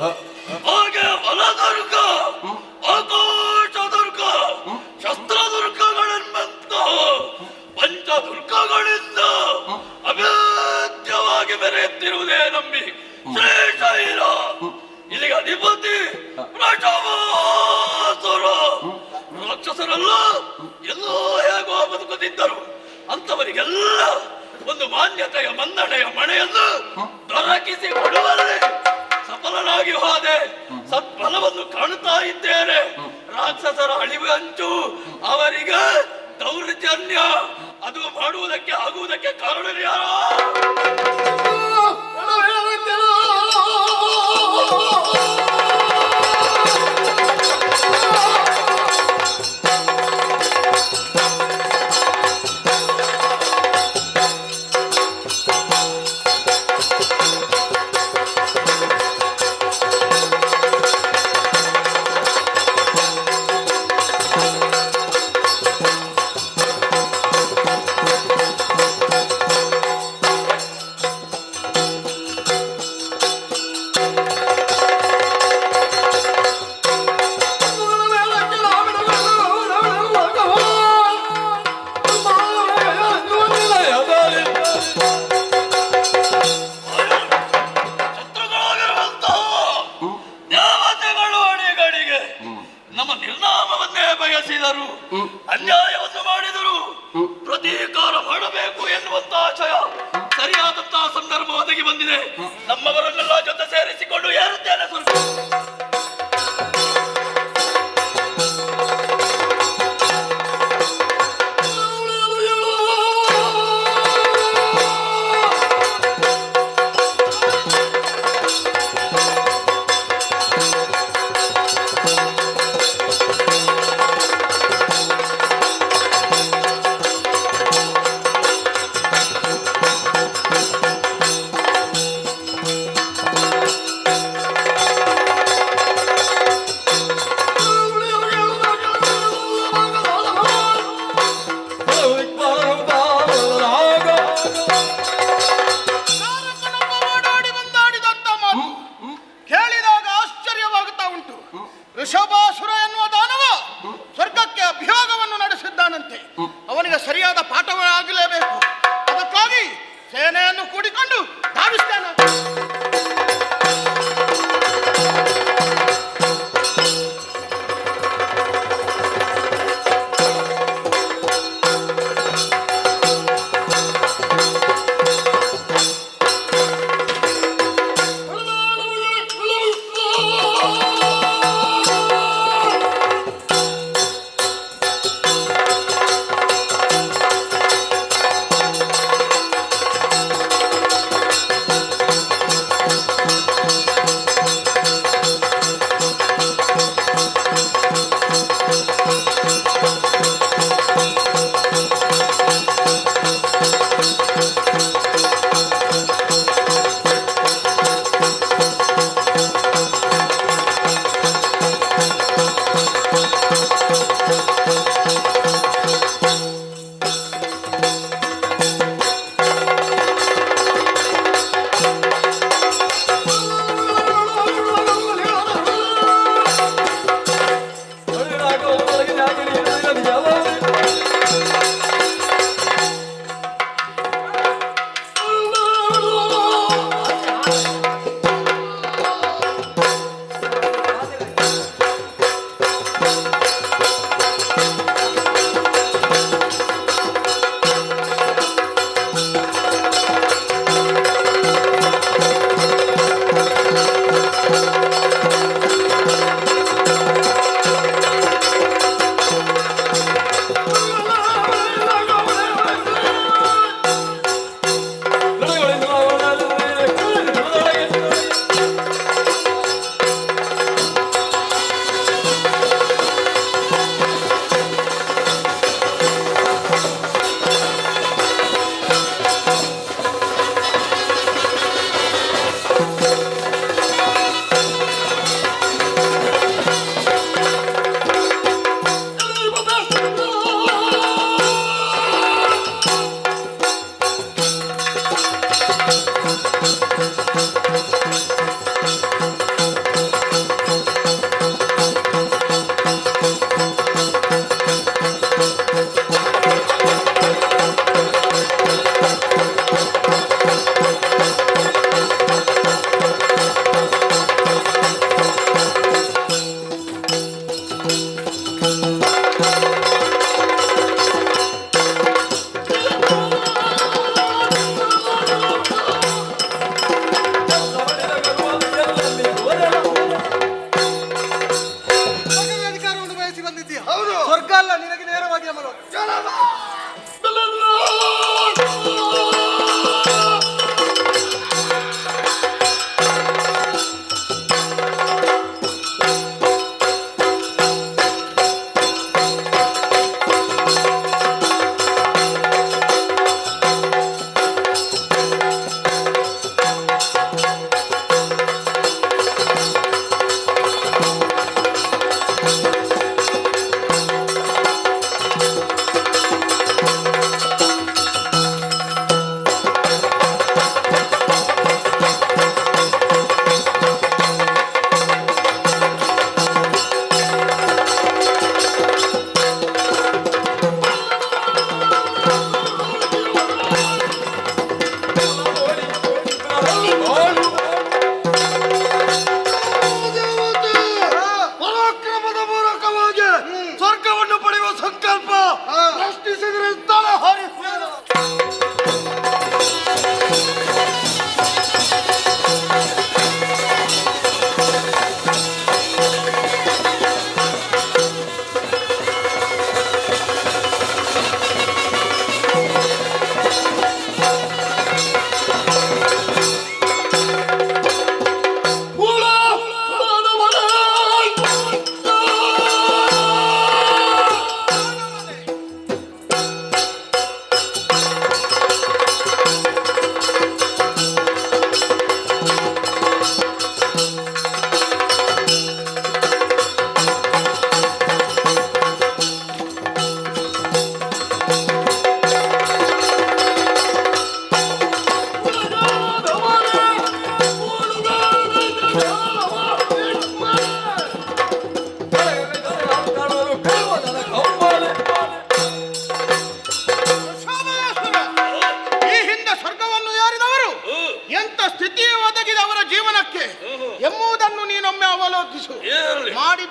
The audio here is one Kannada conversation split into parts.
ಹಾಗೆ ಹೊಲದುರ್ಗ, ಆಕಾಶದುರ್ಗ, ಶಸ್ತ್ರದುರ್ಗಗಳೆಂಬಂತ ಪಂಚದುರ್ಗಗಳಿಂದ ಅಭೇದ್ಯವಾಗಿ ಮೆರೆಯುತ್ತಿರುವುದೇ ನಂಬಿ ಶ್ರೇಷೈರ ಇಲ್ಲಿಗೆ ಅಧಿಪತಿ ಪ್ರಜಾವಾಸುರ. ರಾಕ್ಷಸರೆಲ್ಲ ಎಲ್ಲೋ ಹೇಗೋ ಬದುಕುತ್ತಿದ್ದರು. ಅಂತವರಿಗೆಲ್ಲ ಒಂದು ಮಾನ್ಯತೆಯ ಮನ್ನಣೆಯ ಮಣೆಯನ್ನು ದೊರಕಿಸಿ ಕೊಡುವಲ್ಲಿ ಸಫಲನಾಗಿ ಹೋದೆ. ಸತ್ಫಲವನ್ನು ಕಾಣುತ್ತಾ ಇದ್ದೇನೆ. ರಾಕ್ಷಸರ ಅಳಿವು ಅಂಚು, ಅವರಿಗೆ ದೌರ್ಜನ್ಯ, ಅದು ಮಾಡುವುದಕ್ಕೆ ಆಗುವುದಕ್ಕೆ ಕಾರಣ ಯಾರು? ನಮ್ಮ ನಿರ್ನಾಮವನ್ನೇ ಬಯಸಿದರು, ಅನ್ಯಾಯವನ್ನು ಮಾಡಿದರು, ಪ್ರತೀಕಾರ ಮಾಡಬೇಕು ಎನ್ನುವಂತ ಆಶಯ ಸರಿಯಾದಂತಹ ಸಂದರ್ಭ ಒದಗಿ ಬಂದಿದೆ. ನಮ್ಮವರನ್ನೆಲ್ಲ ಜೊತೆ ಸೇರಿಸಿಕೊಂಡು ಏರುತ್ತೇನೆ ಸ್ವಲ್ಪ. ಋಷಭಾಸುರ ಎನ್ನುವ ದಾನವ ಸ್ವರ್ಗಕ್ಕೆ ಅಭಿಯೋಗವನ್ನು ನಡೆಸಿದ್ದಾನಂತೆ. ಅವನಿಗೆ ಸರಿಯಾದ ಪಾಠವಾಗಲೇಬೇಕು. ಅದಕ್ಕಾಗಿ ಸೇನೆಯನ್ನು ಕೂಡಿಕೊಂಡು ಧಾವಿಸ್ತೇನೆ.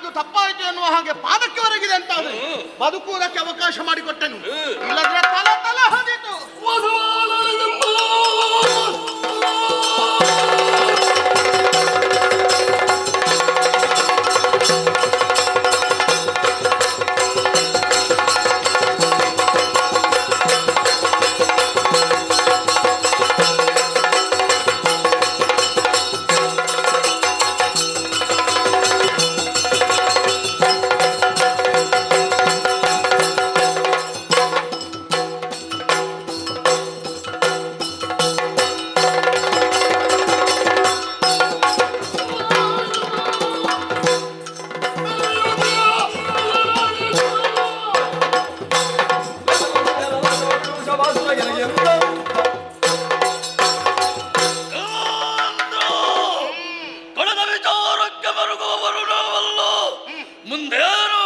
ಮಾಡಿದ್ದು ತಪ್ಪಾಯಿತು ಎನ್ನುವ ಹಾಗೆ ಪಾದಕ್ಕೆ ಒರಗಿದೆ ಅಂತ ಬದುಕುವುದಕ್ಕೆ ಅವಕಾಶ ಮಾಡಿಕೊಟ್ಟೆನು. ಇಲ್ಲದ್ರೆ ತಲೆ ತಲೆ ಹೋದಿತ್ತು. ಕಳೆದ ವಿಚಾರಕ್ಕೆ ಮರುಗುವವರು ನಾವಲ್ಲ. ಮುಂದೇನು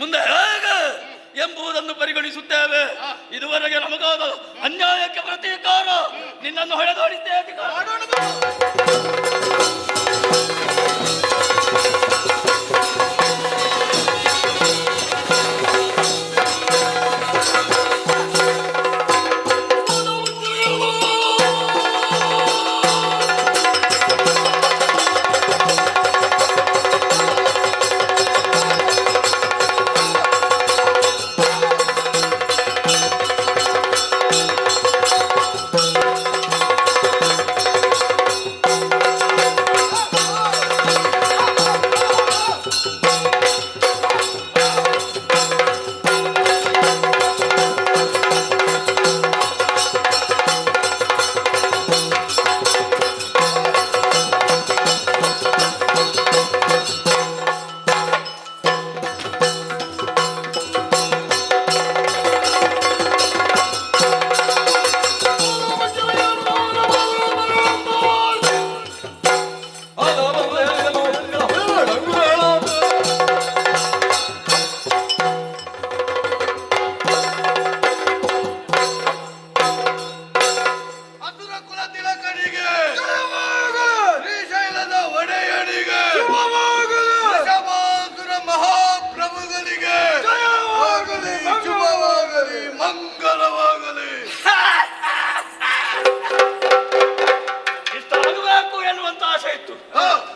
ಮುಂದೆ ಹೇಗೆ ಎಂಬುದನ್ನು ಪರಿಗಣಿಸುತ್ತೇವೆ. ಇದುವರೆಗೆ ನಮಗಾದ ಅನ್ಯಾಯಕ್ಕೆ ಪ್ರತೀಕಾರ ನಿನ್ನನ್ನು ಹೊಡೆದೋಡಿದ್ದೇ ಅಧಿಕಾರ.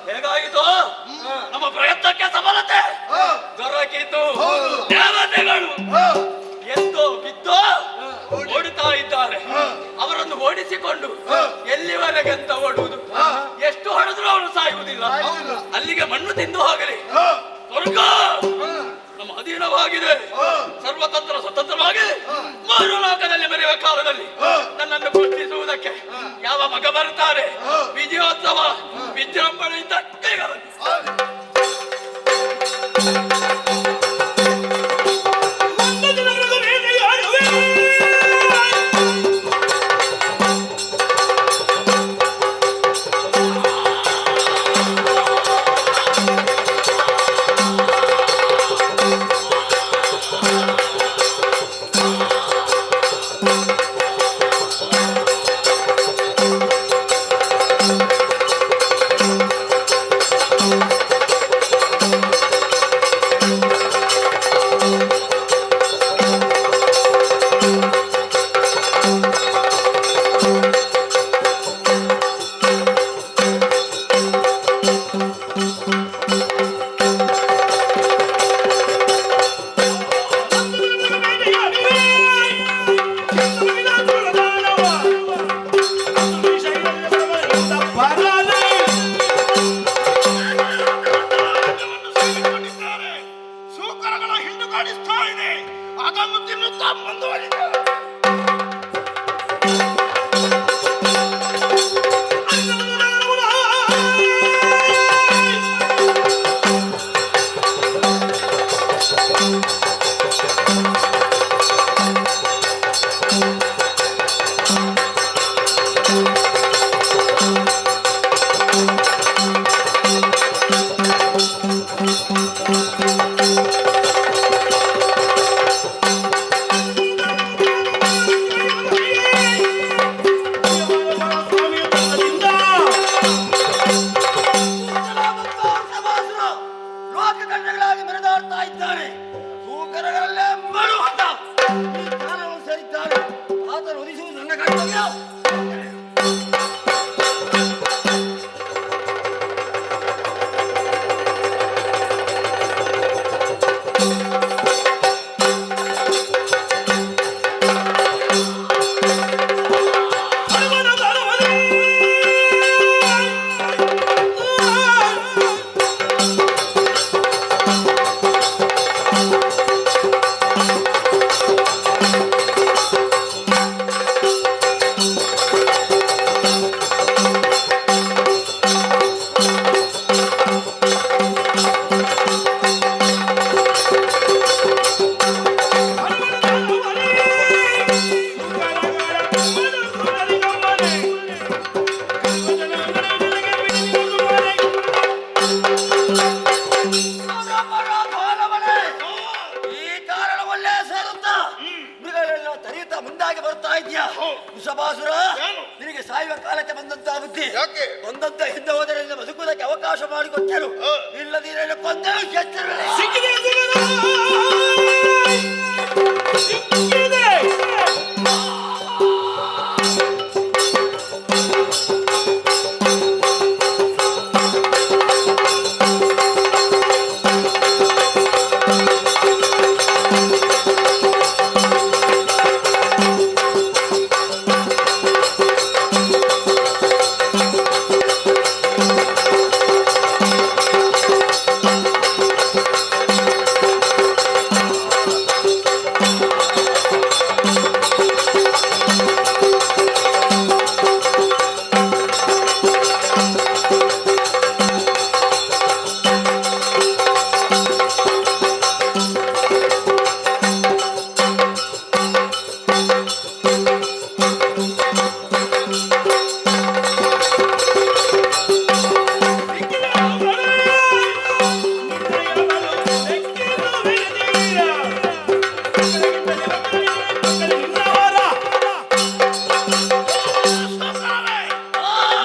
ಹೇಗಾಯಿತು? ನಮ್ಮ ಪ್ರಯತ್ನಕ್ಕೆ ಸಫಲತೆ ದೊರಕಿತು. ದೇವತೆಗಳು ಎದ್ದೋ ಬಿದ್ದೋ ಓಡುತ್ತಾ ಇದ್ದಾರೆ. ಅವರನ್ನು ಓಡಿಸಿಕೊಂಡು ಎಲ್ಲಿವರೆಗೆ ಅಂತ ಓಡುವುದು? ಎಷ್ಟು ಹೊಡೆದ್ರು ಅವರು ಸಾಯುವುದಿಲ್ಲ. ಅಲ್ಲಿಗೆ ಮಣ್ಣು ತಿಂದು ಹೋಗಲಿ. ಸ್ವರ್ಗ ನಮ್ಮ ಅಧೀನವಾಗಿದೆ. ಸರ್ವತಂತ್ರ ಸ್ವತಂತ್ರವಾಗಿ ಮೂರು ಲೋಕದಲ್ಲಿ ಮೆರೆಯುವ ಕಾಲದಲ್ಲಿ ನನ್ನನ್ನು ಗುರುತಿಸುವುದಕ್ಕೆ ಯಾವ ಮಗ ಬರುತ್ತಾರೆ? ವಿಜಯೋತ್ಸವ ವಿಜೃಂಭಣೆಯಿಂದ ಕೈಗೊಳ್ಳಿ. ಬರ್ತಾ ಇದ್ಯಾ ಕುಶಭಾಸುರ? ಏನು? ನಿನಗೆ ಸಾಯುವ ಕಾಲಕ್ಕೆ ಬಂದಂತ ಬುದ್ಧಿ ಯಾಕೆ? ಬಂದಂತ ಹಿಂದೆ ಹೋದರೆ ನಿನ್ನ ಬದುಕುವುದಕ್ಕೆ ಅವಕಾಶ ಮಾಡಿಕೊಟ್ಟರು. ಇಲ್ಲದಿರಲು ಕೊಂದೇ ಎಚ್ಚರವಿಲ್ಲ.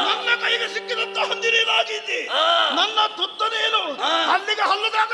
ನನ್ನ ಕೈಗೆ ಸಿಕ್ಕಿದಂತ ಹೊಂದಿರೇನಾಗಿದ್ದಿ? ನನ್ನ ತುತ್ತನೇನು ಅಲ್ಲಿಗೆ ಹಲ್ಲದಾಗ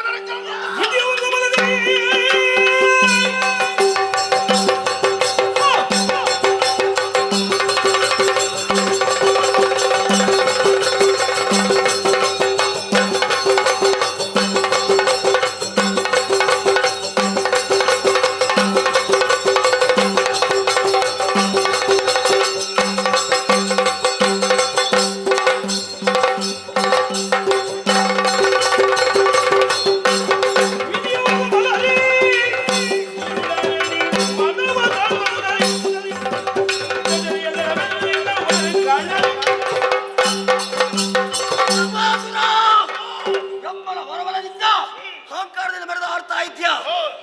ಅಹಂಕಾರದಿಂದ ಮೆರೆದು ಆಡ್ತಾ ಇದ್ಯಾ?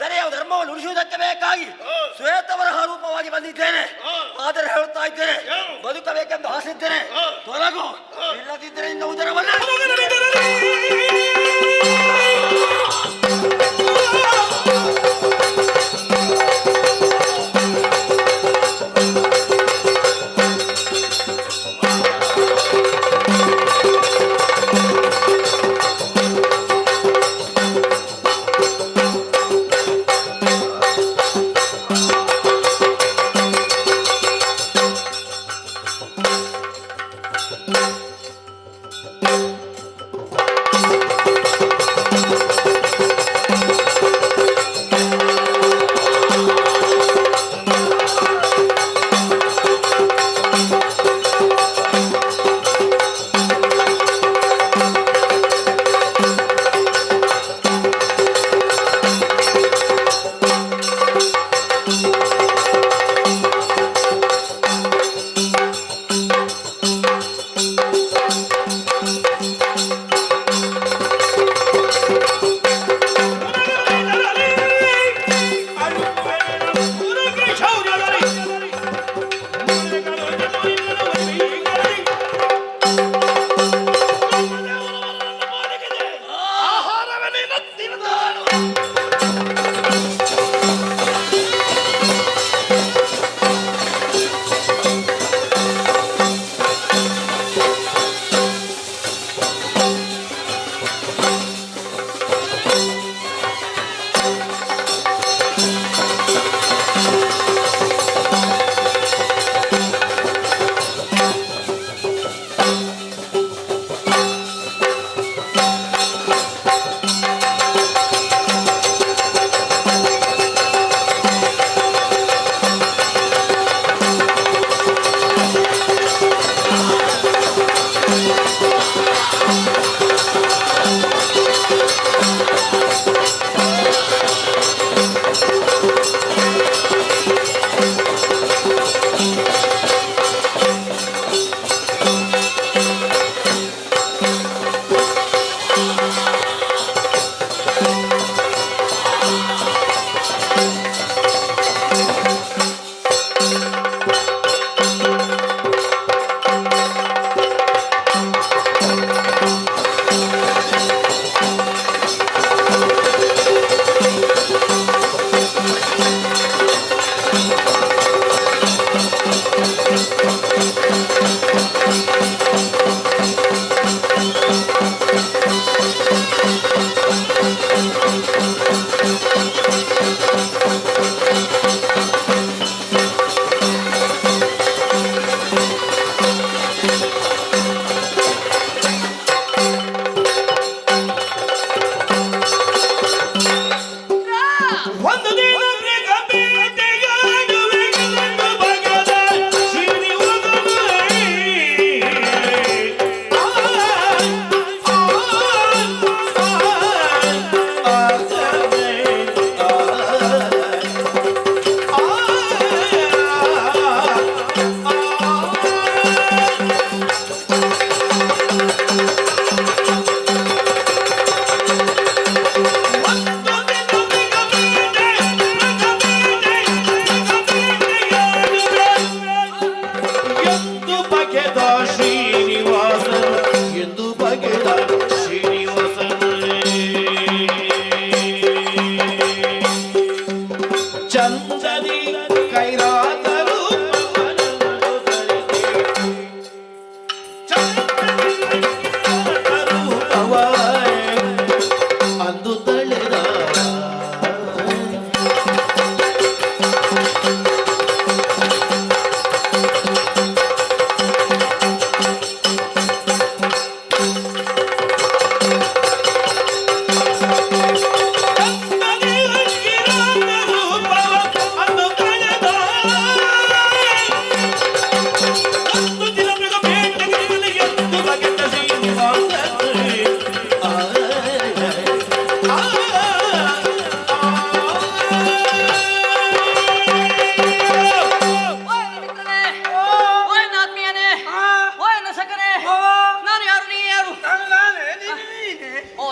ದರೆಯ ಧರ್ಮವನ್ನು ಉಳಿಸುವುದಕ್ಕೆ ಬೇಕಾಗಿ ಶ್ವೇತವರಹ ರೂಪವಾಗಿ ಬಂದಿದ್ದೇನೆ. ಆದರೆ ಹೇಳುತ್ತಾ ಇದ್ದೇನೆ, ಬದುಕಬೇಕೆಂದು ಆಸಿದ್ದೇನೆ. ತೊಲಗು, ಇಲ್ಲದಿದ್ದರೆ ಇನ್ನು ಉದರವಲ್ಲ.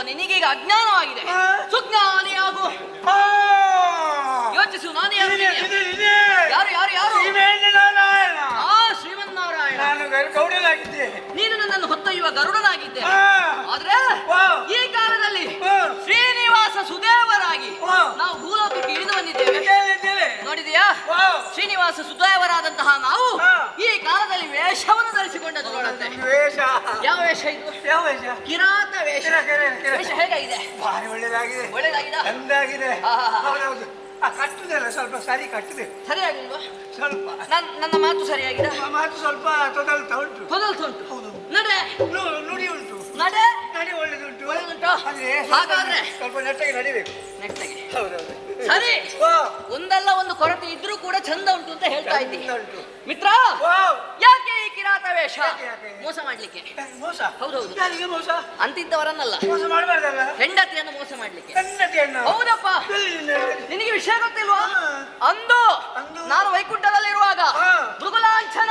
ನಿನಗೀಗ ಅಜ್ಞಾನವಾಗಿದೆ. ಸುಜ್ಞಾನಿಯಾಗು. ಯೋಚಿಸು, ನಾನು ಯಾರು? ಯಾರು ಯಾರು ಯಾರು? ಆ ಶ್ರೀಮನ್ನಾರಾಯಣ. ನೀನು ನನ್ನನ್ನು ಹೊತ್ತೊಯ್ಯುವ ಗರುಡನಾಗಿದ್ದೆ. ಆದ್ರೆ ಈ ಕಾಲದಲ್ಲಿ ಶ್ರೀನಿವಾಸ ಸುದೇವರಾಗಿ ನಾವು ಭೂಲೋಕಕ್ಕೆ ಇಳಿದು ಬಂದಿದ್ದೇವೆ. ನೋಡಿದೆಯಾ? ಶ್ರೀನಿವಾಸ ಸುದೇವರಾದಂತಹ ನಾವು ಈ ಕಾಲದಲ್ಲಿ ವೇಷವನ್ನು ಧರಿಸಿಕೊಂಡದ್ದು ನೋಡಂತೆ. ಯಾವ ವೇಷ ಇದು? ಕಿರಾತ ವೇಷ. ವೇಷ ಹೇಗಾಗಿದೆ? ಒಳ್ಳೆದಾಗಿದೆ. ಒಳ್ಳೆದಾಗಿದೆ. ಚಂದಾಗಿದೆ. ಕಟ್ಟುದಲ್ಲ, ಸ್ವಲ್ಪ ಸರಿ ಕಟ್ಟಬೇಕು. ಸರಿಯಾಗಿಲ್ವಾ? ಸ್ವಲ್ಪ ನನ್ನ ಮಾತು ಸರಿಯಾಗಿದೆ. ಮಾತು ಸ್ವಲ್ಪ ತೊದಲ್ತಾ ಉಂಟು. ತೊದಲ್ತಾ ಉಂಟು. ನಡೆ. ನುಡಿ ಉಂಟು. ನಡೆ. ನಡಿ ಒಳ್ಳೆದುಂಟು. ಒಳ್ಳೆದುಂಟು. ಹಾಗಾದ್ರೆ ಸ್ವಲ್ಪ ನೆಟ್ಟಗೆ ನಡಿಬೇಕು. ನೆಟ್ಟಗೆ. ಹೌದೌದು. ಸರಿ. ಒಂದಲ್ಲ ಒಂದು ಕೊರತೆ ಇದ್ರೂ ಕೂಡ ಚಂದ ಉಂಟು ಅಂತ ಹೇಳ್ತಾ ಇದ್ದೀನಿ. ಮಿತ್ರ, ಯಾಕೆ ಈ ಕಿರಾತ ವೇಷ? ಮೋಸ ಮಾಡ್ಲಿಕ್ಕೆ. ಮೋಸ? ಹೌದೌದು. ಯಾರಿಗೆ ಮೋಸ? ಅಂತಿದ್ದವರನ್ನಲ್ಲ, ಮೋಸ ಮಾಡಬಾರ್ದಲ್ಲ. ಹೆಂಡತಿಯನ್ನು ಮೋಸ ಮಾಡ್ಲಿಕ್ಕೆ. ಹೆಂಡತಿಯನ್ನು? ಹೌದಪ್ಪ. ನಿನಗೆ ವಿಷಯ ಗೊತ್ತಿಲ್ವಾ? ಅಂದು ನಾನು ವೈಕುಂಠದಲ್ಲಿರುವಾಗ ಭೃಗುಲಾಂಛನ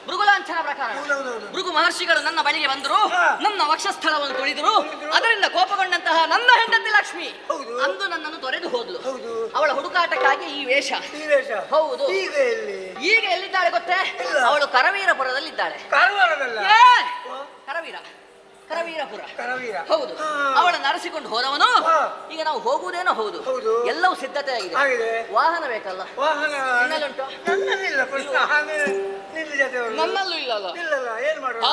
ಭೃಗುಲಾಂಛನ ಪ್ರಕಾರ ಭೃಗು ಮಹರ್ಷಿಗಳು ನನ್ನ ಬಳಿಗೆ ಬಂದರು. ನನ್ನ ವಕ್ಷಸ್ಥಳವನ್ನು ತುಳಿದರು. ಅದರಿಂದ ಕೋಪಗೊಂಡಂತಹ ನನ್ನ ಹೆಂಡತಿ ಲಕ್ಷ್ಮಿ ಅಂದು ನನ್ನನ್ನು ತೊರೆದು ಹೋದ್ಲು. ಅವಳ ಹುಡುಕಾಟಕ್ಕಾಗಿ ಈ ವೇಷ. ಹೌದು. ಈಗ ಎಲ್ಲಿದ್ದಾಳೆ ಗೊತ್ತೇ? ಅವಳು ಕರವೀರಪುರದಲ್ಲಿದ್ದಾಳೆ. ಕರವೀರ ಕರವೀರಪುರ. ಹೌದು. ಅವಳನ್ನು ಅರಸಿಕೊಂಡು ಹೋದವನು. ಈಗ ನಾವು ಹೋಗುವುದೇನೋ ಹೌದು. ಎಲ್ಲವೂ ಸಿದ್ಧತೆ ಆಗಿದೆ. ವಾಹನ ಬೇಕಲ್ಲ? ನನ್ನಲ್ಲುಂಟು? ನನ್ನಲ್ಲೂ ಇಲ್ಲಲ್ಲ. ಏನ್ ಮಾಡುವ?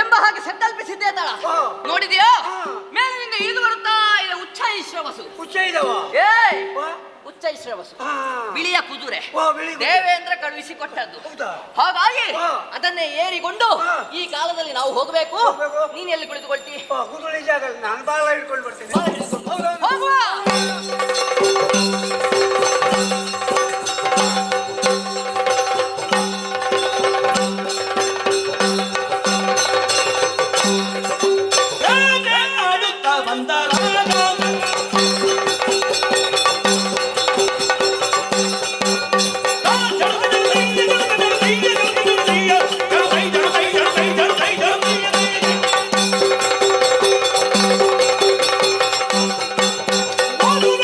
ಎಂಬ ಹಾಗೆ ಸಂಕಲ್ಪಿಸಿದ್ದೆ ತಳ. ನೋಡಿದ್ಯಾ? ಮೇಲಿನಿಂದ ಇಳಿದು ಬರುತ್ತಾ ಇದೆ ಉಚ್ಚೈಶ್ರವಸು. ಉಚ್ಚೈಶ್ರವಸು ಬಿಳಿಯ ಕುದುರೆ ದೇವೇಂದ್ರ ಕಳುಹಿಸಿ ಕೊಟ್ಟದ್ದು. ಹಾಗಾಗಿ ಅದನ್ನೇ ಏರಿಕೊಂಡು ಈ ಕಾಲದಲ್ಲಿ ನಾವು ಹೋಗಬೇಕು. ನೀನ್ ಎಲ್ಲಿ ಕುಳಿತುಕೊಳ್ತಿ? ನಾನು ಬಾಳ ಹಿಡ್ಕೊಂಡು ಬರ್ತೇನೆ. ಹೋಗುವ. Oh,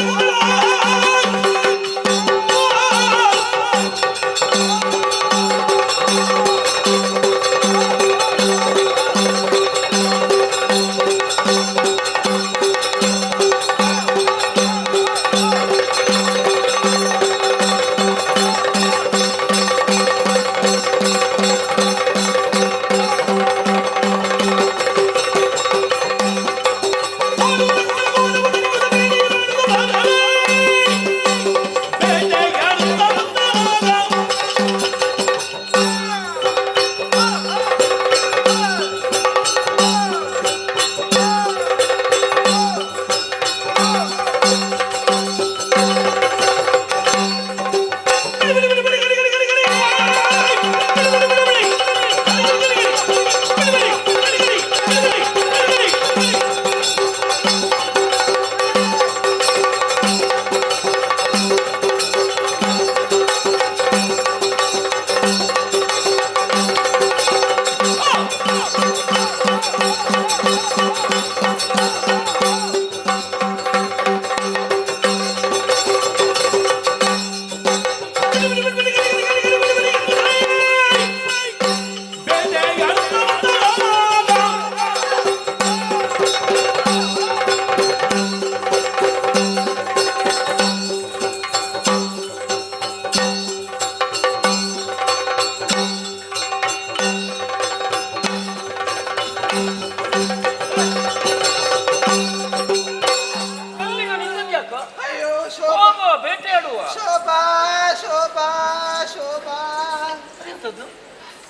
ಎಂತದ್ದು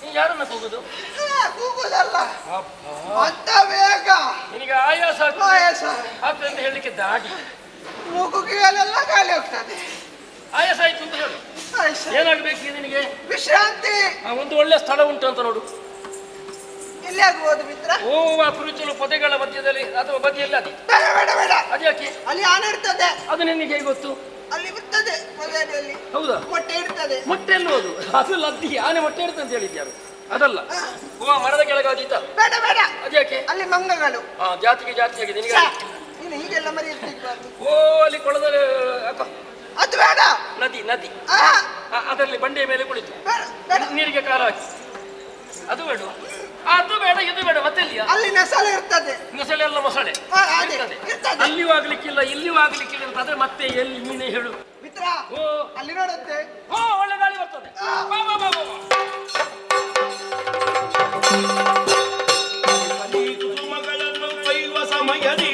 ನೀ ಯಾರನ್ನ ಕೂಗುದು? ಕೂಗುದಲ್ಲ ಅಂತ ಬೇಗ ನಿನಗೆ ಆಯಾಸ ಆಗ್ತದೆ ಅಂತ ಹೇಳಲಿಕ್ಕೆ ದಾಡಿ ಮೂಗುಗೆಲ್ಲ ಗಾಳಿ ಹೋಗ್ತದೆ. ಆಯಾಸ ಆಯ್ತು ಅಂತ ಹೇಳು. ಏನಾಗಬೇಕು ನಿನಗೆ? ವಿಶ್ರಾಂತಿ. ಒಂದು ಒಳ್ಳೆ ಸ್ಥಳ ಉಂಟು ಅಂತ ನೋಡು. ಎಲ್ಲಿ ಆಗ್ಬೋದು ಮಿತ್ರ? ಓ ಕುರುಚಲು ಪೊದೆಗಳ ಮಧ್ಯದಲ್ಲಿ ಅಥವಾ ಬದಿಯಲ್ಲಿ ಅದಿ. ಬೇಡ ಬೇಡ ಬೇಡ. ಅದ್ಯಾಕೆ? ಅಲ್ಲಿ ಆನೆ ಇರ್ತದೆ. ಅದು ನಿನಗೆ ಹೇಗೆ ಗೊತ್ತು? ಅಲ್ಲಿ ಇರ್ತದೆ ಮೊದಲಲ್ಲಿ. ಹೌದಾ? ಮೊಟ್ಟೆ ಇರ್ತದೆ. ಮೊಟ್ಟೆ ಎನ್ನುವುದು ಅದು ಲದ್ದಿ. ಆನೆ ಮೊಟ್ಟೆ ಇರ್ತದೆ ಅಂತ ಹೇಳಿದ್ಯಾರು? ಅದಲ್ಲ. ಓ ಮರದ ಕೆಳಗಾದೀತ. ಬೇಡ ಬೇಡ. ಅದ್ಯಾಕೆ? ಅಲ್ಲಿ ಮಂಗಗಳು. ಜಾತಿಗೆ ಜಾತಿಯಾಗಿ ನಿನಗೆ. ನೀನು ಹೀಗೆಲ್ಲ ಮರಿ ಇರ್ತಿರ್ಬಾರ್ದು. ಓ ಅಲ್ಲಿ ಕೊಳದಲ್ಲಿ ಅದು ಬೇಡ. ನದಿ ನದಿ ಅದರಲ್ಲಿ ಬಂಡೆಯ ಮೇಲೆ ಕುಳಿತು ನೀರಿಗೆ ಕಾಲ ಹಾಕಿ ಅದು ಬೇಡ. ಅದು ಬೇಡ ಇದು ಬೇಡ. ಮತ್ತೆ ಅಲ್ಲಿ ನೆಸಳೆ ಇರ್ತದೆ. ನೆಸಳೆ ಎಲ್ಲ ಮೊಸಳೆ ಅಲ್ಲಿಯೂ ಆಗ್ಲಿಕ್ಕಿಲ್ಲ ಇಲ್ಲಿಯೂ ಆಗ್ಲಿಕ್ಕಿಲ್ಲ ಅಂತಂದ್ರೆ ಮತ್ತೆ ಎಲ್ಲಿ ನೀನೇ ಹೇಳು ಮಿತ್ರ. ಅಲ್ಲಿ ನೋಡುತ್ತೆ. ಒಳ್ಳೆ ಗಾಳಿ ಬರ್ತದೆ. ಕುಸುಮಗಳನ್ನು ಕೊಯ್ಯುವ ಸಮಯದಿ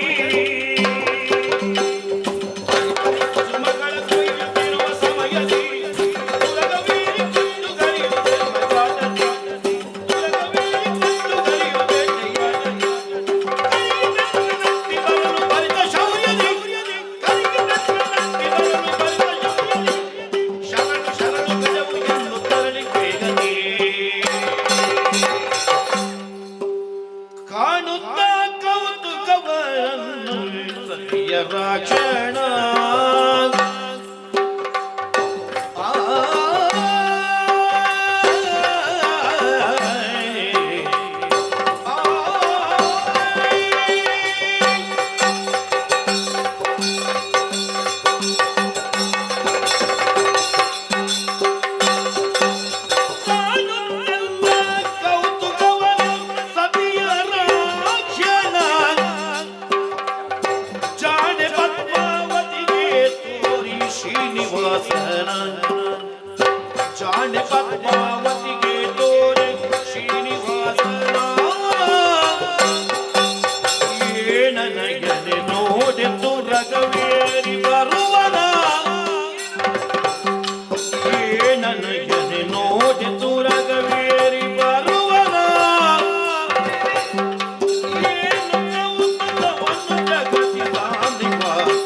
ರಾಕ್ಷಣ ಜಾಣೆ ಪದ್ಮಾವತಿಗೆ ತೋರೆ ಶ್ರೀನಿವಾಸನ ಏನನಯನೆ ನೋಡೆತ್ತು ರಗವೇರಿ ಬರುವನ ಏನನಯನೆ ನೋಡೆತ್ತು ರಗವೇರಿ ಬರುವನ ಏನು ಕೌತುಕವನ್ನು ಜಗತಿ ಸಾಂದಿವಾಸ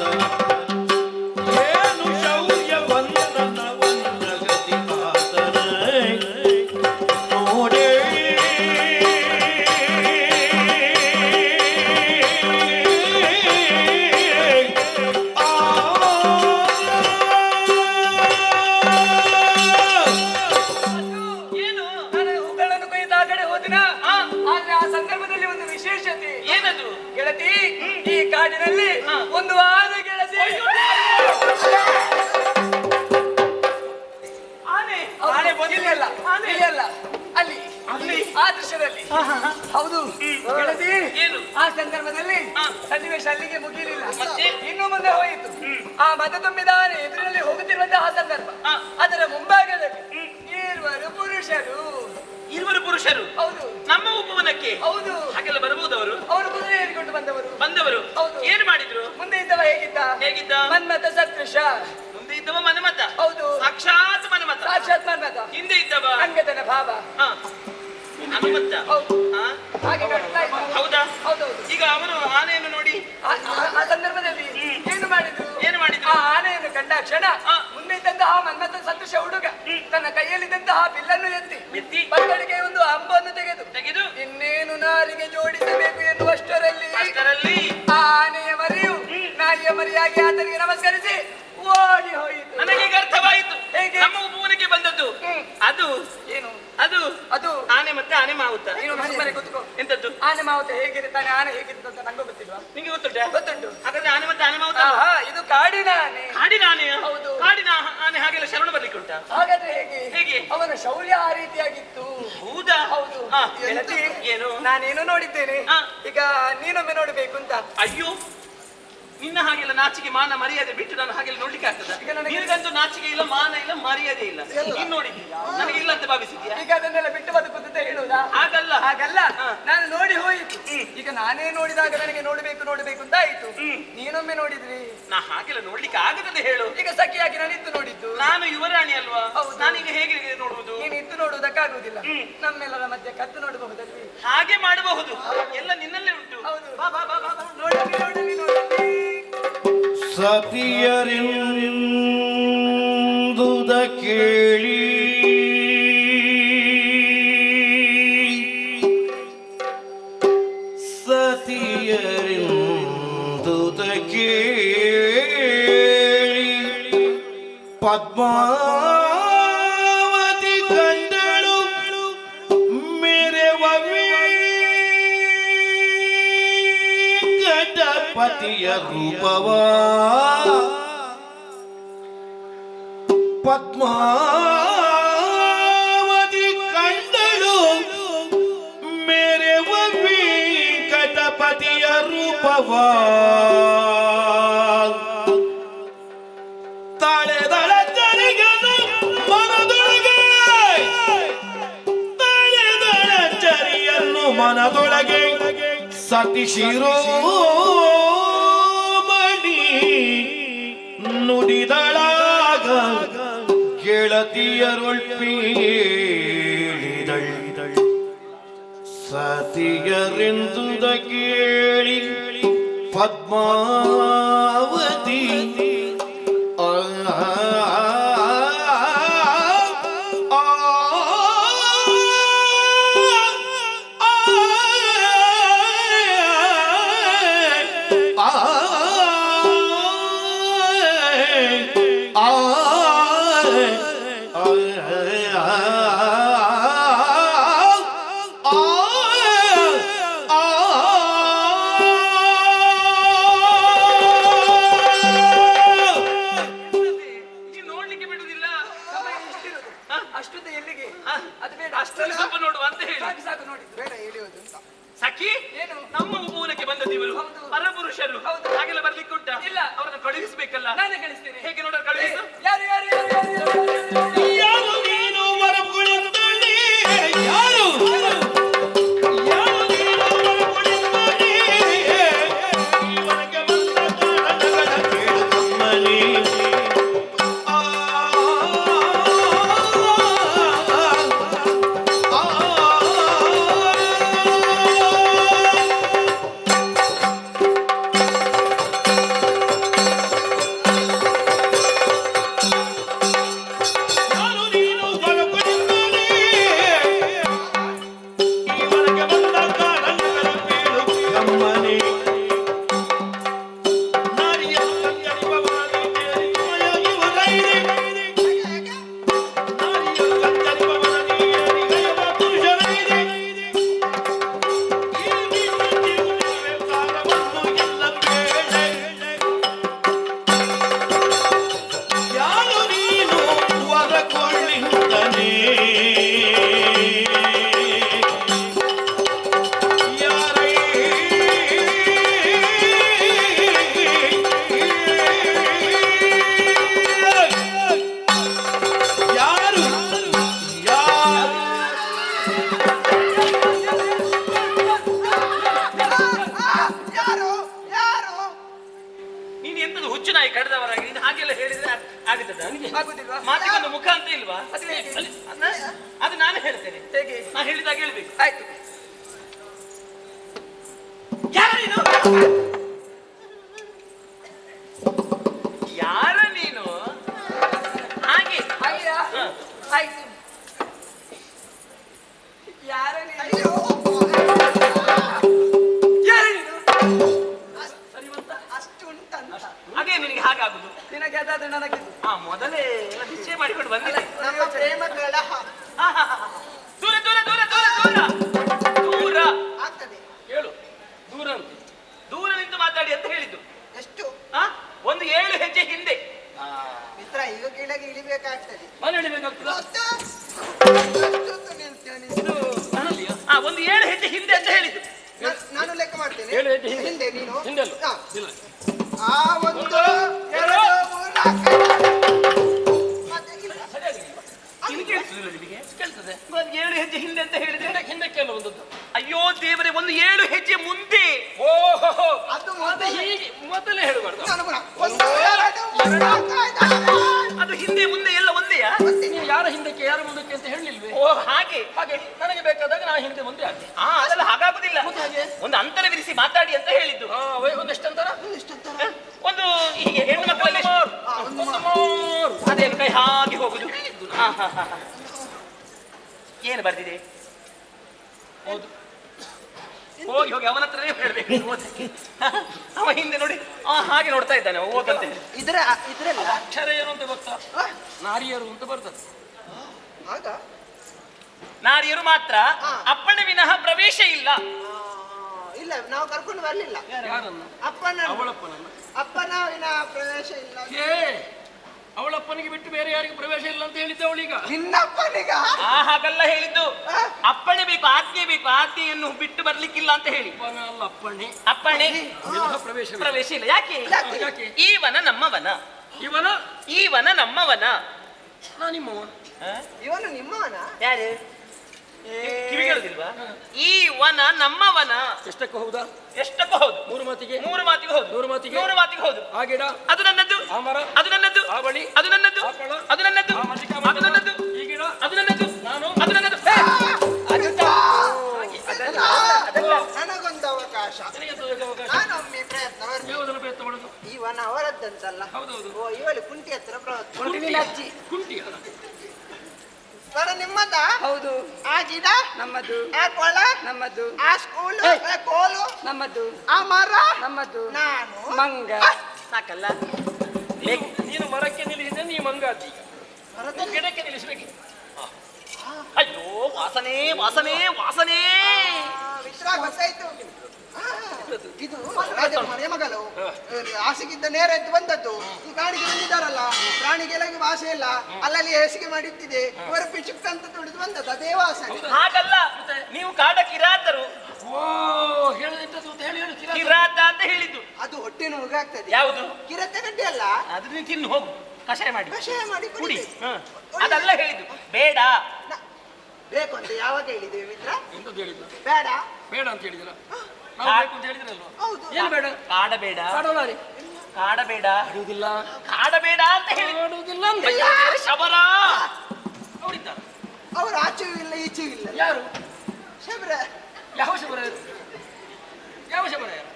ಒಂದು ಆನೆ ಗೆಳತಿ. ಆನೆ ಬದಿಲಿಯಲ್ಲ ಅಲ್ಲಿ ಆ ದೃಶ್ಯದಲ್ಲಿ ಹೌದು ಗೆಳತಿ. ಆ ಸಂದರ್ಭದಲ್ಲಿ ಸನ್ನಿವೇಶ ಅಲ್ಲಿಗೆ ಮುಗಿಲಿಲ್ಲ, ಇನ್ನು ಮುಂದೆ ಹೋಯಿತು. ಆ ಮತ ತುಂಬಿದ ಆನೆ ಎದುರಿನಲ್ಲಿ ಹೋಗುತ್ತಿರುವಂತಹ ಸಂದರ್ಭ, ಅದರ ಮುಂಭಾಗದಲ್ಲಿ ಇರುವರು ಪುರುಷರು ಹೌದು ನಮ್ಮ ಉಪವನಕ್ಕೆ. ಹೌದು ಹಾಗೆಲ್ಲ ಬರಬಹುದು. ಅವರು ಕುದುರೆ ಏರಿಕೊಂಡು ಬಂದವರು ಏನು ಮಾಡಿದ್ರು? ಮುಂದೆ ಇದ್ದವ ಹೇಗಿದ್ದ? ಮನ್ಮಥ ಸದೃಶ. ಮುಂದೆ ಇದ್ದವ ಮನ್ಮಥ. ಹೌದು ಸಾಕ್ಷಾತ್ ಮನ್ಮಥ. ಹಿಂದೆ ಇದ್ದವ ಅಂಗದನ ಭಾವ ಹನುಮಂತ. ಹಾಗೆ ಹೌದಾ? ಹೌದೌದು. ಈಗ ಅವನು ಆನೆಯನ್ನು ನೋಡಿ ಆ ಸಂದರ್ಭದಲ್ಲಿ ಏನು ಮಾಡಿದ್ರು? ಆ ಆನೆಯನ್ನು ಕಂಡ ಕ್ಷಣ ಮುಂದೆ ಇದ್ದಂತಹ ಮನ್ಮಥ ಸದೃಶ ಹುಡುಗ ತನ್ನ ಕೈಯಲ್ಲಿದ್ದಂತಹ ಬಿಲ್ಲನ್ನು ಎತ್ತಿ ಬಲ್ಲಡಿಗೆ ಒಂದು ಅಂಬನ್ನು ತೆಗೆದು ಇನ್ನೇನು ನಾರಿಗೆ ಜೋಡಿಸಬೇಕು ಎನ್ನುವಷ್ಟರಲ್ಲಿ ಆ ಆನೆಯ ಮರಿಯು ನಾಯಿಯ ಮರಿಯಾಗಿ ಆತನಿಗೆ ನಮಸ್ಕರಿಸಿ ಓಡಿ ಹೋಯಿತು. ನನಗೆ ಅರ್ಥವಾಯಿತು ಹೇಗೆ ನಮ್ಮ ಉಪವನಕ್ಕೆ ಬಂದದ್ದು. ಅದು ಏನು? ಅದು ಆನೆ ಮತ್ತೆ ಆನೆ ಮಾವುತ. ಸುಮ್ಮನೆ ಕೂತ್ಕೋ. ಎಂತದ್ದು? ಆನೆ ಮಾವುತ ಹೇಗಿರ್ತಾನೆ, ಆನೆ ಹೇಗಿರ್ತದೆ ಅಂತ ನಂಗೂ ಗೊತ್ತಿಲ್ವಾ? ನಿಂಗೆ ಗೊತ್ತುಂಟು. ಹಾಗಾದ್ರೆ ಆನೆ ಮತ್ತೆ ಆನೆ ಮಾವುತ ಇದು ಕಾಡಿನ ಆನೆ. ಹೌದು. ಕಾಡಿನ ಆನೆ ಹಾಗೆಲ್ಲ ಶರಣ ಬರ್ಲಿಕ್ಕೆ ಉಂಟಾ? ಹಾಗಾದ್ರೆ ಹೇಗೆ ಅವನ ಶೌರ್ಯ ಆ ರೀತಿಯಾಗಿತ್ತು. ಹೌದಾ? ಹೌದು. ಏನು ನಾನೇನು ನೋಡಿದ್ದೇನೆ, ಈಗ ನೀನೊಮ್ಮೆ ನೋಡ್ಬೇಕು ಅಂತ. ಅಯ್ಯೋ ನಿನ್ನ ಹಾಗೆಲ್ಲ ನಾಚಿಕೆ ಮಾನ ಮರ್ಯಾದೆ ಬಿಟ್ಟು ನಾನು ಹಾಗೆಲ್ಲ ನೋಡ್ಲಿಕ್ಕೆ ಆಗ್ತದ? ನಿನಗಂತೂ ನಾಚಿಕೆ ಇಲ್ಲ, ಮಾನ ಇಲ್ಲ, ಮರ್ಯಾದೆ ಇಲ್ಲ. ನೀನ್ ನೋಡಿದ್ಯಾ? ನನಗೆ ಇಲ್ಲ ಅಂತ ಭಾವಿಸಿದ್ಯಾ? ಈಗ ಅದನ್ನೆಲ್ಲ ಬಿಟ್ಟು ಬದುಕುತ್ತ ಹೇಳುವುದಾ? ಹಾಗಲ್ಲ ಹಾಗಲ್ಲ, ನಾನು ನೋಡಿ ಹೋಯಿತು. ಈಗ ನಾನೇ ನೋಡಿದಾಗ ನನಗೆ ನೋಡ್ಬೇಕು ನೋಡ್ಬೇಕು ಅಂತ ಆಯ್ತು. ನೀನೊಮ್ಮೆ ನೋಡಿದ್ರಿ? ನಾ ಹಾಗೆಲ್ಲ ನೋಡ್ಲಿಕ್ಕೆ ಆಗದೆ ಹೇಳು. ಈಗ ಸಖಿಯಾಗಿ ನಾನು ಇದ್ದು ನೋಡಿದ್ದು. ನಾನು ಯುವರಾಣಿ ಅಲ್ವಾ? ಹೌದು. ನಾನೀಗ ಹೇಗೆ ನೋಡುವುದು? ನೀನು ಇದ್ದು ನೋಡುವುದಕ್ಕಾಗುವುದಿಲ್ಲ. ನಮ್ಮೆಲ್ಲರ ಮಧ್ಯೆ ಕದ್ದು ನೋಡಬಹುದಲ್ವಿ? ಹಾಗೆ ಮಾಡಬಹುದು, ಎಲ್ಲ ನಿನ್ನಲ್ಲೇ ಉಂಟು. ಹೌದು. ಬಾ ಬಾ ಬಾ ಬಾ ಬಾ. ನೋಡಲಿ ನೋಡಲಿ ನೋಡಲಿ. ಸತಿಯರಿಂದುದ ಕೇಳಿ ಸತಿಯರಿಂದುದ ಕೇಳಿ ಪದ್ಮಾವತಿ ಕಂಡಳು ಮೆರೆವ ಗಣಪತಿಯ ರೂಪವ ಪದ್ಮಾವತಿ ಕಂಡಳು ಮೆರೆವ ವೆಂಕಟಪತಿಯ ರೂಪವ ತಳೆದಳ ಚರಿಗನು ಮನದೊಳಗೆ ತಳೆದಳ ಚರಿಯನ್ನು ಮನದೊಳಗೆ ಸತಿ ಶಿರೋಮಣಿ ನುಡಿದಳಾಗ ಗೆಳತಿಯರೊಳ್ಪೀಳಿದಳ್ ಸತಿಯರೆಂದುದ ಕೇಳಿ ಪದ್ಮಾವತಿ ನೀನ್ ನೋಡ್ಲಿಕ್ಕೆ ಬಿಡುದಿಲ್ಲ. ಸಮಯ ಇಷ್ಟಿರುವುದು. ಅಷ್ಟುದ್ದ ಎಲ್ಲಿಗೆ? ಅದು ಬೇಡ. ಅಷ್ಟರಲ್ಲಿ ಸ್ವಲ್ಪ ನೋಡುವ ಅಂತ ಹೇಳಿ. ಸಾಕು ಸಾಕು ನೋಡಿ. ಬೇಡ ಹೇಳಿಯೋದು ಅಂತ. ಸಖಿ, ಏನು? ನಮ್ಮ ಮೂಲಕ್ಕೆ ಬಂದದಿವರು ಹೌದು. ಪರಪುರುಷರು. ಹೌದು. ಹಾಗೆಲ್ಲ ಬರ್ಲಿಕ್ಕೆ ಉಂಟಾ? ಇಲ್ಲ. ಅವರನ್ನ ಕಳುಹಿಸ್ಬೇಕಲ್ಲ. ನಾನೇ ಕಳಿಸ್ತೇನೆ. ಹೇಗೆ ನೋಡೋರು ಕಳುಹಿಸು. ಯಾರು ಯಾರು ಯಾರು ಯಾರು ಯಾರು ಯಾರು ನೀನು ವರಪುಳಿಂದಣಿ ಯಾರು ಯಾರು ನೀನು ವರಪುಳಿಂದಣಿ ಇವನಿಗೆ ಬಂದ ಕಾರಣಗಳ ಕೇಳು ಕಮ್ಮನಿ ಯಾರು ನೀನು ವರಪುಳಿಂದಣಿ ಇವನಿಗೆ ಬಂದ ಕಾರಣಗಳ ಕೇಳು ಕಮ್ಮನಿ ನಾರಿಯ ಕತ್ತರಿಪವನದಿ ಏರಿಕೆಯಾಗಿ ಒದೈದೆ ನಾರಿಯ ಕತ್ತರಿಪವನದಿ ಏರಿಕೆಯಾದ ಪುರುಷರೈದೆ ಇಲ್ಲಿ ಮುಂದಿರುವೆ ಕಾಲವನ್ನು ಎಲ್ಲ ಬೇಳೆ ಯಾರು ನೀನು ವರಕೊಳ್ಳಿಂದನೇ ಯಾರೇ ಯಾರು ಯಾರು ಯಾರು ಯಾರು ನೀನ್ ಎಂತದು ಹುಚ್ಚು ನಾಯಿ ಕಡ್ದವರಾಗಿ ನೀನು ಹಾಗೆಲ್ಲ ಹೇಳಿದ್ರೆ ಆಗುತ್ತದ ನನಗೆ? ಆಗುದಿಲ್ವಾ? ಮಾತಿಗೊಂದು ಮುಖ ಅಂತ ಇಲ್ವಾ? ಅದು ಹೇಗೆ? ಅದು ನಾನು ಹೇಳ್ತೇನೆ. ಹೇಗೆ? ನಾ ಹೇಳಿದಾಗ ಹೇಳ್ಬೇಕು. ಆಯ್ತು. ಯಾರು ನೀನು? ಯಾರ ನೀನು? ಹಾಗೆ ಹಾಗೆಯಾ? ಆಯ್ತು. ಯಾರ ನೀನು? ಅಯ್ಯೋ ಯಾರು ನೀನು? ಅಷ್ಟು ಉಂಟಂತ ಅದೇ ನಿನಗೆ ಹಾಗಾಗುದು. ನಿನಗೆ ಅದಾದ್ರೆ ನನಗೆ ಮೊದಲೇ ಎಲ್ಲ ನಿಶ್ಚಯ ಮಾಡಿಕೊಂಡು ಬಂದಿದೆ. ನಮ್ಮ ಪ್ರೇಮ ಕಲಹ ದೂರ ದೂರ ದೂರ ದೂರ ದೂರ ದೂರ ಆಗ್ತದೆ. ಹೇಳು. ದೂರ ಅಂತ ದೂರ ನಿಂತು ಮಾತಾಡಿ ಅಂತ ಹೇಳಿದ್ದು. ಎಷ್ಟು ಒಂದು 7 ಹೆಜ್ಜೆ ಹಿಂದೆ. ಮಿತ್ರ ಈಗ ಕೆಳಗೆ ಇಳಿಬೇಕಾಗ್ತದೆ. ಮನೆ ಹಿಡಿಬೇಕಾಗ್ತದ? ಅಷ್ಟೊತ್ತು ನಿಲ್ತೇನೆ. ಒಂದು 7 ಹೆಜ್ಜೆ ಹಿಂದೆ ಅಂತ ಹೇಳಿದ್ದು. ನಾನು ಲೆಕ್ಕ ಮಾಡ್ತೇನೆ. ಏಳು ಹೆಜ್ಜೆ ಹಿಂದೆ. ಹಿಂದೆ ನೀನು ಹಿಂದೆ ಅಲ್ಲ. ಹಾ. ಇಲ್ಲ. 6 ಕೇಳುದಿಲ್ಲ ನಿಮಗೆ? ಕೇಳ್ತದೆ. ಒಂದು 7 ಹೆಜ್ಜೆ ಹಿಂದೆ ಅಂತ ಹೇಳಿದ್ರೆ ಹಿಂದೆ ಕೇಳುವಂಥದ್ದು. ಅಯ್ಯೋ ದೇವರೇ, ಒಂದು 7 ಹೆಜ್ಜೆ ಮುಂದೆ. ಓಹೋ, ಅದು ಅದು ಹೀಗೆ ಮೊದಲೇ ಹೇಳಬಾರ್ದು. ಒಂದು ಎರಡು ಮೂರು ನಾಲ್ಕು ಐದು ಆರು ಅದು ಹಿಂದೆ ಮುಂದೆ ಎಲ್ಲ ಒಂದೆಯಾ? ನೀವು ಯಾರ ಹಿಂದಕ್ಕೆ ಯಾರ ಮುಂದಕ್ಕೆ ಅಂತ ಹೇಳಿಲ್ವೇ? ಓ ಹಾಗೆ. ಹಾಗೆ ನನಗೆ ಬೇಕಾದಾಗ ನಾನು ಹಿಂದೆ ಮುಂದೆ ಆಗ್ತೇನೆ. ಅದೆಲ್ಲ ಹಾಗಾಗುದಿಲ್ಲ. ಮತ್ತೆ ಹಾಗೆ? ಒಂದು ಅಂತರ ವಿರಿಸಿ ಮಾತಾಡಿ ಅಂತ ಹೇಳಿದ್ದು. ಒಂದೆಷ್ಟಂತಾರ? ಒಂದು ಹೀಗೆ ಹೆಣ್ಣು ಮಕ್ಕಳಲ್ಲಿ ಒಂದು ಮೂರು. ಅದೇ ಕೈ ಹಾಗೆ ಹೋಗುದು. ಏನು ಬರ್ದಿದೆ? ಹೌದು. ಹೋಗಿ ಹೋಗಿ ಅವನ ಹತ್ರನೇ ಹೇಳ್ಬೇಕು. ಅವ ಹಿಂದೆ ನೋಡಿ ಹಾಗೆ ನೋಡ್ತಾ ಇದ್ದಾನೆ, ಓದಂತೆ. ಇದ್ರಲ್ಲ ಅಕ್ಷರ ಏನು ಅಂತ ಗೊತ್ತಾ? ನಾರಿಯರು ಅಂತ ಬರ್ತದೆ. ಆಗ ನಾರಿಯರು ಮಾತ್ರ, ಅಪ್ಪಣೆ ವಿನಃ ಪ್ರವೇಶ ಇಲ್ಲ. ಇಲ್ಲ, ನಾವು ಕರ್ಕೊಂಡು ಬರ್ಲಿಲ್ಲ. ಯಾರನ್ನು? ಅಪ್ಪನ ಅವಳಪ್ಪನನ್ನು. ಅಪ್ಪನ ವಿನ ಪ್ರವೇಶ ಇಲ್ಲ. ಅವಳಪ್ಪನಿಗೆ ಬಿಟ್ಟು ಬೇರೆ ಯಾರಿಗೂ ಪ್ರವೇಶ ಇಲ್ಲ ಅಂತ ಹೇಳಿದ್ದೆ ಅವಳೀಗ. ನಿನ್ನಪ್ಪನಿಗ ಹಾಗಲ್ಲ ಹೇಳಿದ್ದು. ಅಪ್ಪಣೆ ಬೇಕು, ಆಜ್ಞೆ ಬೇಕು. ಆಜ್ಞೆಯನ್ನು ಬಿಟ್ಟು ಬರ್ಲಿಕ್ಕಿಲ್ಲ ಅಂತ ಹೇಳಿ. ಅಪ್ಪನ ಅಲ್ಲ, ಅಪ್ಪಣೆ. ಅಪ್ಪಣೆ ಪ್ರವೇಶ ಪ್ರವೇಶ ಇಲ್ಲ. ಯಾಕೆ? ಯಾಕೆ? ಈ ವನ ನಮ್ಮವನ. ಇವನ ಈ ವನ ನಮ್ಮವನ. ನಾ ನಿಮ್ಮವ. ಇವನು ನಿಮ್ಮವನ? ಯಾರು ಕಿವಿ ಕೇಳುದಿಲ್ವಾ? ಈ ವನ ನಮ್ಮವನ. ಎಷ್ಟಕ್ಕೂ ಹೌದಾ? ಎಷ್ಟಕ್ಕೂ ಹೌದು. 3 ಮಾತಿಗೆ? 3 ಮಾತಿಗೆ ಹೌದು. 100 ಮಾತಿಗೆ? 100 ಮಾತಿಗೆ ಹೌದು. ಆ ಗಿಡ, ಅದು ನನ್ನದು. ಆ ಮರ, ಅದು ನನ್ನದು. ಆ ಬಳಿ, ಅದು ನನ್ನದು. ಆ ಫಲ, ಅದು ನನ್ನದು. ಆ ಮಲ್ಲಿಕ, ಅದು ನನ್ನದು. ಈ ಗಿಡ, ಅದು ನನ್ನದು. ನಾನು, ಅದು ನನ್ನದು. ನನಗೊಂದು ಅವಕಾಶ. ನಿನಗೆ ತೋರಿಸುವ ಅವಕಾಶ. ನಾನೊಮ್ಮೆ ಪ್ರಯತ್ನ ಮಾಡ್ತೀನಿ. ಯಾವುದರ ಪ್ರಯತ್ನ ಮಾಡುದು? ಇವನ ಅವರದ್ದಂತಲ್ಲ. ಹೌದೌದು. ಓ, ಇವಳು ಕುಂಟಿ ಹತ್ರ ಕುಂಟಿಯ ಸ್ವರ ನಿಮ್ಮದ? ಹೌದು, ಆ ಗಿಡ ನಮ್ಮದು. ಆ ಕೊಳ ನಮ್ಮದು. ಆ ಸ್ಕೂಲು ಆ ಕೋಲು ನಮ್ಮದು. ಆ ಮರ ನಮ್ಮದು. ನಾನು ಮಂಗ. ಸಾಕಲ್ಲ? ನೀನು ಮರಕ್ಕೆ ನಿಲ್ಲಿಸಿದ್ರೆ ನೀ ಮಂಗಾತಿ. ಮರದ ಗಿಡಕ್ಕೆ ನಿಲ್ಲಿಸಬೇಕು. ಅಯ್ಯೋ, ವಾಸನೆ ವಾಸನೆ ವಾಸನೆ. ವಿಶ್ರಾಗ ಗೊತ್ತಾಯ್ತು. ಇದು ರಾಜನ ಮನೆ ಮಗಳು. ಹಾಸಿಗಿದ್ದ ನೇರ ಎದ್ದು ಬಂದದ್ದು. ಈ ಗಾಡಿಗೆ ಬಂದಿದ್ದಾರಲ್ಲ, ಪ್ರಾಣಿಗೆಲಗೆ ವಾಸೆ ಇಲ್ಲ, ಅಲ್ಲಲ್ಲಿ ಹೇಸಿಗೆ ಮಾಡಿಟ್ಟಿದೆ. ಇವರು ಪಿಚುಕ್ ಅಂತ ತುಳಿದು ಬಂದದ್ದು, ಅದೇ ವಾಸನೆ. ಹಾಗಲ್ಲ, ನೀವು ಕಾಡ ಕಿರಾತರು. ಓ, ಹೇಳಿದ್ದದು ಅಂತ ಹೇಳಿ ಹೇಳು. ಕಿರಾತ ಅಂತ ಹೇಳಿದ್ದು. ಅದು ಹೊಟ್ಟೆ ನೋವಾಗ್ತದೆ. ಯಾವುದು? ಕಿರತೆ ಗಡ್ಡೆ ಅಲ್ಲ, ಅದು ನೀನು ತಿನ್ನು ಹೋಗು, ಕಷಾಯ ಮಾಡಿ ಕಷಾಯ ಮಾಡಿ ಕುಡಿ. ಕುಡಿಬೇಕು. ಅದಲ್ಲ ಹೇಳಿದ್ದು. ಬೇಡ. ಬೇಕು ಅಂತ ಯಾವಾಗ ಹೇಳಿದ್ದೇವೆ ಮಿತ್ರ? ಎಂತದ್ದು ಹೇಳಿದ್ದು? ಬೇಡ. ಬೇಡ ಅಂತ ಹೇಳಿದ್ರ? ನಾವು ಬೇಕು ಅಂತ ಹೇಳಿದ್ರಲ್ವಾ? ಹೌದು. ಏನು ಬೇಡ? ಕಾಡ ಬೇಡ. ಕಾಡೋಲಾರಿ ಕಾಡ ಬೇಡ. ಆಡುವುದಿಲ್ಲ. ಕಾಡ ಬೇಡ ಅಂತ ಹೇಳಿ. ಆಡುವುದಿಲ್ಲ ಅಂದ್ರೆ ಶಬರ ಅವರಿದ್ದಾರೆ. ಅವರು ಆಚೆಯೂ ಇಲ್ಲ ಈಚೆಯೂ ಇಲ್ಲ. ಯಾರು? ಶಬ್ರ. ಯಾವ ಶಬರಾಯರು? ಯಾವ ಶಬರಾಯರು?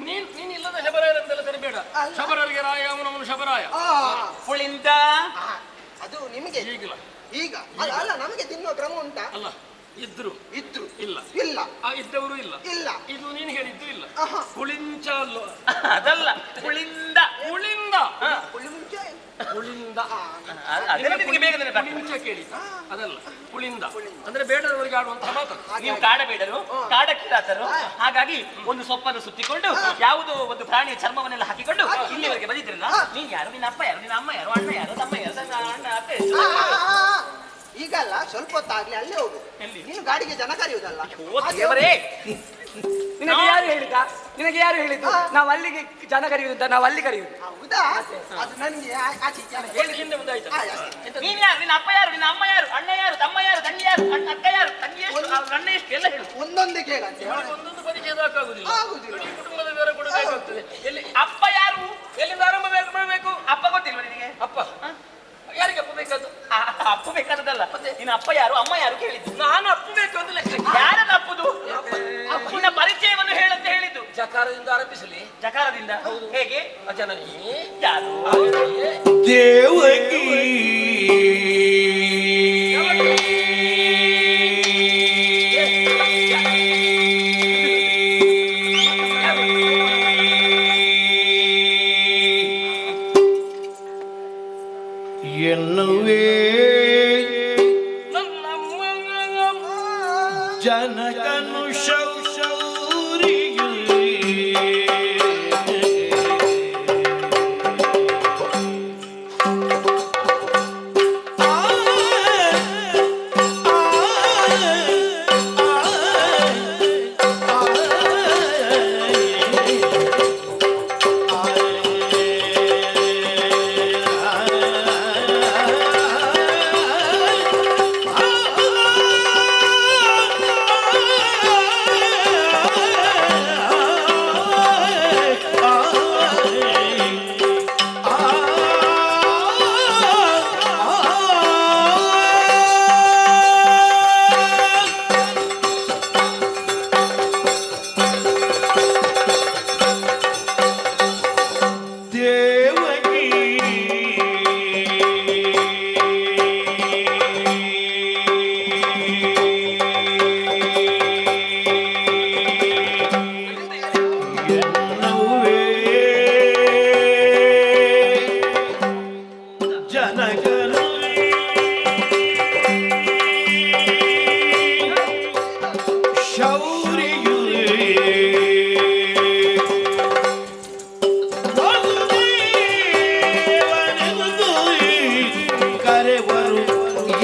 ನೀನ್ ಇಲ್ಲದ ಶಬರಾಯರಂತೆಲ್ಲ ಸರಿ ಬೇಡ. ಅಲ್ಲ. ಶಬರರಿಗೆ ರಾಯ, ಅವನವನು ಶಬರಾಯ. ಪುಳಿಂದ. ಅದು ನಿಮಗೆ ಈಗಿಲ್ಲ. ಈಗ ಅಲ್ಲ ಅಲ್ಲ, ನಮಗೆ ತಿನ್ನುವ ಕ್ರಮ ಉಂಟಾ? ಅಲ್ಲ, ಇದ್ರು ಇದ್ರು ಇಲ್ಲ. ಇಲ್ಲ ಇದ್ದವರು ಇಲ್ಲ. ಇಲ್ಲ. ಇದು ನೀನು ಹೇಳಿದ್ದು ಇಲ್ಲ. ಆಹಾ. ಪುಳಿಂಚ ಅಲ್ವ? ಅದಲ್ಲ, ಪುಳಿಂದ. ಪುಳಿಂದ. ಹುಳಿ ಮುಂಚೆ ಪುಳಿಂದ. ಅದೆಲ್ಲ ನಿನಗೆ ಬೇಗ ನೆನಪಾಗ್ತದೆ. ಪುಳಿಂಚ ಕೇಳಿ. ಅದಲ್ಲ, ಪುಳಿಂದ ಅಂದ್ರೆ ಬೇಡದವರಿಗೆ ಆಡುವಂತಹ ಮಾತು. ನೀವು ಕಾಡ ಬೇಡರು, ಕಾಡ ಕಿರಾತರು. ಹಾಗಾಗಿ ಒಂದು ಸೊಪ್ಪನ್ನು ಸುತ್ತಿಕೊಂಡು ಯಾವುದೋ ಒಂದು ಪ್ರಾಣಿಯ ಚರ್ಮವನ್ನೆಲ್ಲ ಹಾಕಿಕೊಂಡು ಇಲ್ಲಿವರೆಗೆ ಬಂದಿದ್ರಲ್ಲ. ನೀನ್ ಯಾರು? ನಿನ್ನ ಅಪ್ಪ ಯಾರು? ನಿನ್ನ ಅಮ್ಮ ಯಾರು? ಅಣ್ಣ ಯಾರು? ತಮ್ಮ ಯಾರು? ಅಣ್ಣ ಅತ್ತೆ. ಈಗಲ್ಲ, ಸ್ವಲ್ಪ ಹೊತ್ತಾಗ್ಲಿ ಅಲ್ಲೇ ಹೋಗು. ಎಲ್ಲಿ? ನೀನು ಗಾಡಿಗೆ ಜನ ಕರೆಯುವುದಲ್ಲ. ಓ ದೇವರೇ, ನಿನಗೆ ಯಾರು ಹೇಳಿದ? ನಿನಗೆ ಯಾರು ಹೇಳಿದ್ದು ನಾವು ಅಲ್ಲಿಗೆ ಜನ ಕರೆಯುವುದು? ನಾವು ಅಲ್ಲಿ ಕರೆಯುವುದು. ಹೌದಾ? ಅದು ನನಗೆ ಆಚೆ ಜನ ಹೇಳಿ ಹಿಂದೆ ಮುಂದೆ ಆಯ್ತು. ನೀನ್ ಯಾರು? ನಿನ್ನ ಅಪ್ಪ ಯಾರು? ನಿನ್ನ ಅಮ್ಮ ಯಾರು? ಅಣ್ಣ ಯಾರು? ತಮ್ಮ ಯಾರು? ತಂಗಿ ಯಾರು? ಅಕ್ಕ ಯಾರು? ತಂಗಿ ಎಷ್ಟು? ಅಣ್ಣ ಎಷ್ಟು? ಎಲ್ಲ ಹೇಳು. ಒಂದೊಂದೇ ಕೇಳಂತೆ. ಇವಳಿಗೆ ಒಂದೊಂದು ಪರಿಚಯ ಸಾಕಾಗುದಿಲ್ಲ. ಆಗುದಿಲ್ಲ. ಇಡೀ ಕುಟುಂಬದ ವಿವರ ಕೊಡಬೇಕಾಗ್ತದೆ. ಎಲ್ಲಿ ಅಪ್ಪ ಯಾರು? ಎಲ್ಲಿಂದ ಆರಂಭ ಮಾಡಬೇಕು? ಅಪ್ಪ ಗೊತ್ತಿಲ್ವ ನಿನಗೆ? ಅಪ್ಪ ಯಾರಿಗೆ ಅಪ್ಪ ಬೇಕಾದ್ದು? ಅಪ್ಪ ಬೇಕಾದದಲ್ಲ. ನಿನ್ನ ಅಪ್ಪ ಯಾರು, ಅಮ್ಮ ಯಾರು ಕೇಳಿದ್ದು. ನಾನು ಅಪ್ಪ ಬೇಕು ಅಂತ ಲೆಕ್ಕ. ಯಾರನ್ನ ಅಪ್ಪುದು? ನಿನ್ನ ಪರಿಚಯವನ್ನು ಹೇಳಂತ ಹೇಳಿದ್ದು. ಜಕಾರದಿಂದ ಆರಂಭಿಸಲಿ. ಜಕಾರದಿಂದ. ಹೇಗೆ? ಜನನಿ ಯಾರು? ದೇವಕಿ ಎನ್ನುವೇ ಜನಕನು ಶೌರ್ಯು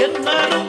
ಎನ್ನನು